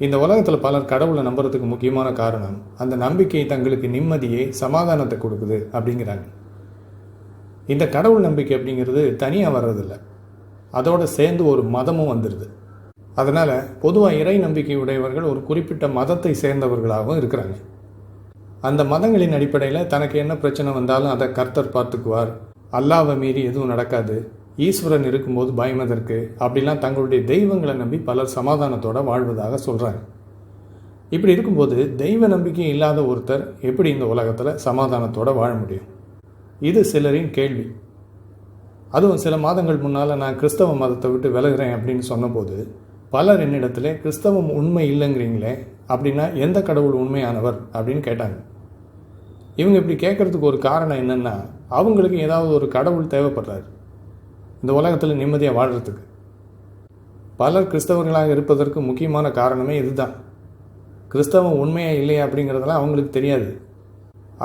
இந்த உலகத்தில் பலர் கடவுளை நம்புறதுக்கு முக்கியமான காரணம் அந்த நம்பிக்கை தங்களுக்கு நிம்மதியை, சமாதானத்தை கொடுக்குது அப்படிங்கிறாங்க. இந்த கடவுள் நம்பிக்கை அப்படிங்கிறது தனியாக வர்றதில்லை, அதோடு சேர்ந்து ஒரு மதமும் வந்துடுது. அதனால் பொதுவாக இறை நம்பிக்கை உடையவர்கள் ஒரு குறிப்பிட்ட மதத்தை சேர்ந்தவர்களாகவும் இருக்கிறாங்க. அந்த மதங்களின் அடிப்படையில் தனக்கு என்ன பிரச்சனை வந்தாலும் அதை கர்த்தர் பார்த்துக்குவார், அல்லாஹ்வை மீறி எதுவும் நடக்காது, ஈஸ்வரன் இருக்கும்போது பயமதற்கு, அப்படிலாம் தங்களுடைய தெய்வங்களை நம்பி பலர் சமாதானத்தோடு வாழ்வதாக சொல்கிறாங்க. இப்படி இருக்கும்போது தெய்வ நம்பிக்கை இல்லாத ஒருத்தர் எப்படி இந்த உலகத்தில் சமாதானத்தோடு வாழ முடியும்? இது சிலரின் கேள்வி. அதுவும் சில மாதங்கள் முன்னால் நான் கிறிஸ்தவ மதத்தை விட்டு விலகிறேன் அப்படின்னு சொன்னபோது பலர் என்னிடத்துல கிறிஸ்தவம் உண்மை இல்லைங்கிறீங்களே, அப்படின்னா எந்த கடவுள் உண்மையானவர் அப்படின்னு கேட்டாங்க. இவங்க இப்படி கேட்குறதுக்கு ஒரு காரணம் என்னென்னா, அவங்களுக்கு ஏதாவது ஒரு கடவுள் தேவைப்படுறாரு இந்த உலகத்தில் நிம்மதியாக வாழ்கிறதுக்கு. பலர் கிறிஸ்தவர்களாக இருப்பதற்கு முக்கியமான காரணமே இதுதான். கிறிஸ்தவம் உண்மையாக இல்லையா அப்படிங்கிறதெல்லாம் அவங்களுக்கு தெரியாது.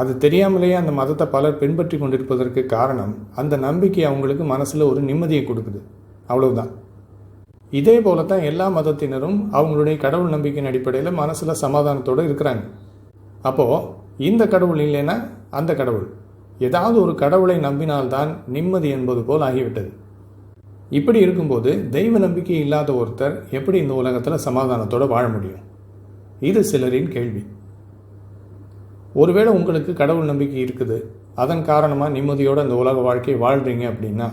அது தெரியாமலேயே அந்த மதத்தை பலர் பின்பற்றி கொண்டிருப்பதற்கு காரணம் அந்த நம்பிக்கை அவங்களுக்கு மனசில் ஒரு நிம்மதியை கொடுக்குது, அவ்வளவுதான். இதே போல தான் எல்லா மதத்தினரும் அவங்களுடைய கடவுள் நம்பிக்கையின் அடிப்படையில் மனசில் சமாதானத்தோடு இருக்கிறாங்க. அப்போது இந்த கடவுள் இல்லைன்னா அந்த கடவுள், ஏதாவது ஒரு கடவுளை நம்பினால்தான் நிம்மதி என்பது போல் ஆகிவிட்டது. இப்படி இருக்கும்போது தெய்வ நம்பிக்கை இல்லாத ஒருத்தர் எப்படி இந்த உலகத்தில் சமாதானத்தோடு வாழ முடியும்? இது சிலரின் கேள்வி. ஒருவேளை உங்களுக்கு கடவுள் நம்பிக்கை இருக்குது, அதன் காரணமாக நிம்மதியோடு அந்த உலக வாழ்க்கையை வாழ்கிறீங்க அப்படின்னா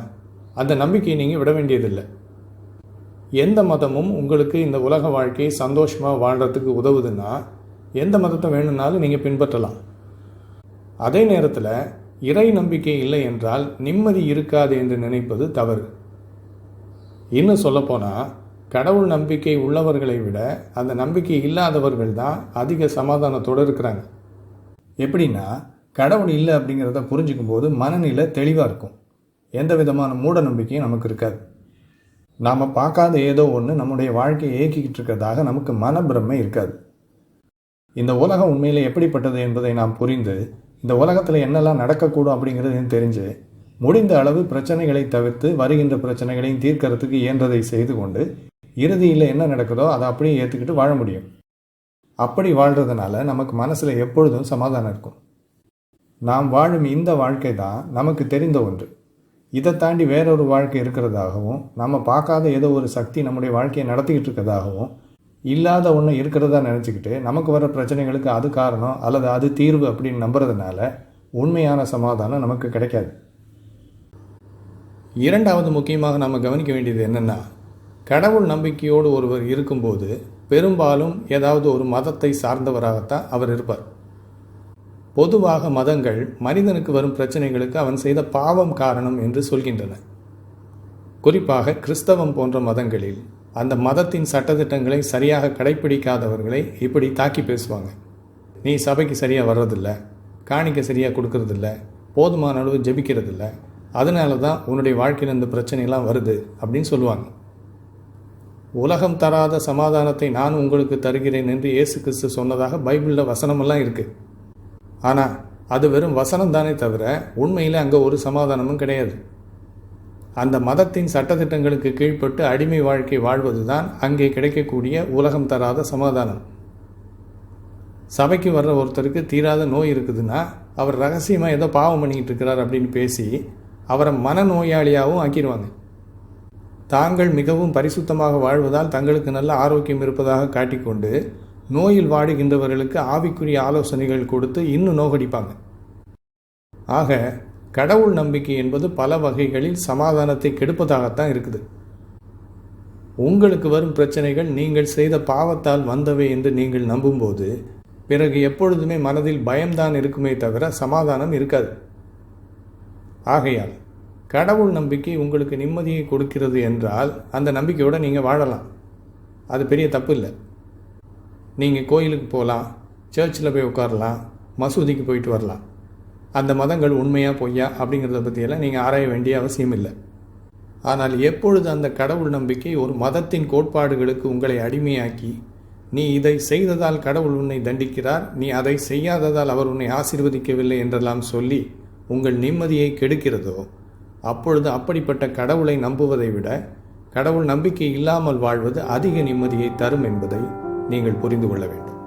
அந்த நம்பிக்கையை நீங்கள் விட வேண்டியதில்லை. எந்த மதமும் உங்களுக்கு இந்த உலக வாழ்க்கையை சந்தோஷமாக வாழ்கிறதுக்கு உதவுதுன்னா எந்த மதத்தை வேணும்னாலும் நீங்கள் பின்பற்றலாம். அதே நேரத்தில் இறை நம்பிக்கை இல்லை என்றால் நிம்மதி இருக்காது என்று நினைப்பது தவறு. இன்னும் சொல்லப்போனால் கடவுள் நம்பிக்கை உள்ளவர்களை விட அந்த நம்பிக்கை இல்லாதவர்கள் தான் அதிக சமாதானத்தோடு இருக்கிறாங்க. எப்படின்னா, கடவுள் இல்லை அப்படிங்கிறத புரிஞ்சுக்கும் போது மனநிலை தெளிவாக இருக்கும், எந்த விதமான மூட நம்பிக்கையும் நமக்கு இருக்காது. நாம் பார்க்காத ஏதோ ஒன்று நம்முடைய வாழ்க்கையை இயக்கிக்கிட்டு இருக்கிறதாக நமக்கு மனப்பிரமை இருக்காது. இந்த உலகம் உண்மையில் எப்படிப்பட்டது என்பதை நாம் புரிந்து இந்த உலகத்தில் என்னெல்லாம் நடக்கக்கூடும் அப்படிங்கிறதையும் தெரிஞ்சு முடிந்த அளவு பிரச்சனைகளை தவிர்த்து வருகின்ற பிரச்சனைகளையும் தீர்க்கறதுக்கு இயன்றதை செய்து கொண்டு இறுதியில் என்ன நடக்குதோ அதை அப்படியே ஏற்றுக்கிட்டு வாழ முடியும். அப்படி வாழ்கிறதுனால நமக்கு மனசில் எப்பொழுதும் சமாதானம் இருக்கும். நாம் வாழும் இந்த வாழ்க்கை தான் நமக்கு தெரிந்த ஒன்று. இதை தாண்டி வேறொரு வாழ்க்கை இருக்கிறதாகவும், நம்ம பார்க்காத ஏதோ ஒரு சக்தி நம்முடைய வாழ்க்கையை நடத்திக்கிட்டு இருக்கிறதாகவும், இல்லாத ஒன்று இருக்கிறதா நினச்சிக்கிட்டு நமக்கு வர பிரச்சனைகளுக்கு அது காரணம் அல்லது அது தீர்வு அப்படின்னு நம்புறதுனால உண்மையான சமாதானம் நமக்கு கிடைக்காது. இரண்டாவது முக்கியமாக நம்ம கவனிக்க வேண்டியது என்னென்னா, கடவுள் நம்பிக்கையோடு ஒருவர் இருக்கும்போது பெரும்பாலும் ஏதாவது ஒரு மதத்தை சார்ந்தவராகத்தான் அவர் இருப்பார். பொதுவாக மதங்கள் மனிதனுக்கு வரும் பிரச்சனைகளுக்கு அவன் செய்த பாவம் காரணம் என்று சொல்கின்றன. குறிப்பாக கிறிஸ்தவம் போன்ற மதங்களில் அந்த மதத்தின் சட்டத்திட்டங்களை சரியாக கடைப்பிடிக்காதவர்களை இப்படி தாக்கி பேசுவாங்க. நீ சபைக்கு சரியாக வர்றதில்ல, காணிக்க சரியாக கொடுக்கறதில்ல, போதுமான அளவு ஜெபிக்கிறதில்ல, அதனால தான் உன்னுடைய வாழ்க்கையில் இந்த பிரச்சனைலாம் வருது அப்படின்னு சொல்லுவாங்க. உலகம் தராத சமாதானத்தை நான் உங்களுக்கு தருகிறேன் என்று இயேசு கிறிஸ்து சொன்னதாக பைபிளில் வசனமெல்லாம் இருக்குது. ஆனால் அது வெறும் வசனம் தானே தவிர உண்மையில் அங்கே ஒரு சமாதானமும் கிடையாது. அந்த மதத்தின் சட்டத்திட்டங்களுக்கு கீழ்ப்பட்டு அடிமை வாழ்க்கை வாழ்வது தான் அங்கே கிடைக்கக்கூடிய உலகம் தராத சமாதானம். சபைக்கு வர்ற ஒருத்தருக்கு தீராத நோய் இருக்குதுன்னா அவர் ரகசியமாக ஏதோ பாவம் பண்ணிக்கிட்டு இருக்கிறார் அப்படின்னு பேசி அவரை மனநோயாளியாகவும் ஆக்கிடுவாங்க. தாங்கள் மிகவும் பரிசுத்தமாக வாழ்வதால் தங்களுக்கு நல்ல ஆரோக்கியம் இருப்பதாக காட்டிக்கொண்டு நோயில் வாடுகின்றவர்களுக்கு ஆவிக்குரிய ஆலோசனைகள் கொடுத்து இன்னும் நோகடிப்பாங்க. ஆக கடவுள் நம்பிக்கை என்பது பல வகைகளில் சமாதானத்தை கெடுப்பதாகத்தான் இருக்குது. உங்களுக்கு வரும் பிரச்சனைகள் நீங்கள் செய்த பாவத்தால் வந்தவை என்று நீங்கள் நம்பும்போது பிறகு எப்பொழுதுமே மனதில் பயம்தான் இருக்குமே தவிர சமாதானம் இருக்காது. ஆகையால் கடவுள் நம்பிக்கை உங்களுக்கு நிம்மதியை கொடுக்கிறது என்றால் அந்த நம்பிக்கையோடு நீங்கள் வாழலாம், அது பெரிய தப்பு இல்லை. நீங்கள் கோயிலுக்கு போகலாம், சர்ச்சில் போய் உட்காரலாம், மசூதிக்கு போயிட்டு வரலாம். அந்த மதங்கள் உண்மையா பொய்யா அப்படிங்கிறத பற்றியெல்லாம் நீங்கள் ஆராய வேண்டிய அவசியம் இல்லை. ஆனால் எப்பொழுது அந்த கடவுள் நம்பிக்கை ஒரு மதத்தின் கோட்பாடுகளுக்கு உங்களை அடிமையாக்கி, நீ இதை செய்ததால் கடவுள் உன்னை தண்டிக்கிறார், நீ அதை செய்யாததால் அவர் உன்னை ஆசீர்வதிக்கவில்லை என்றெல்லாம் சொல்லி உங்கள் நிம்மதியை கெடுக்கிறதோ, அப்பொழுது அப்படிப்பட்ட கடவுளை நம்புவதை விட கடவுள் நம்பிக்கை இல்லாமல் வாழ்வது அதிக நிம்மதியை தரும் என்பதை நீங்கள் புரிந்து கொள்ள வேண்டும்.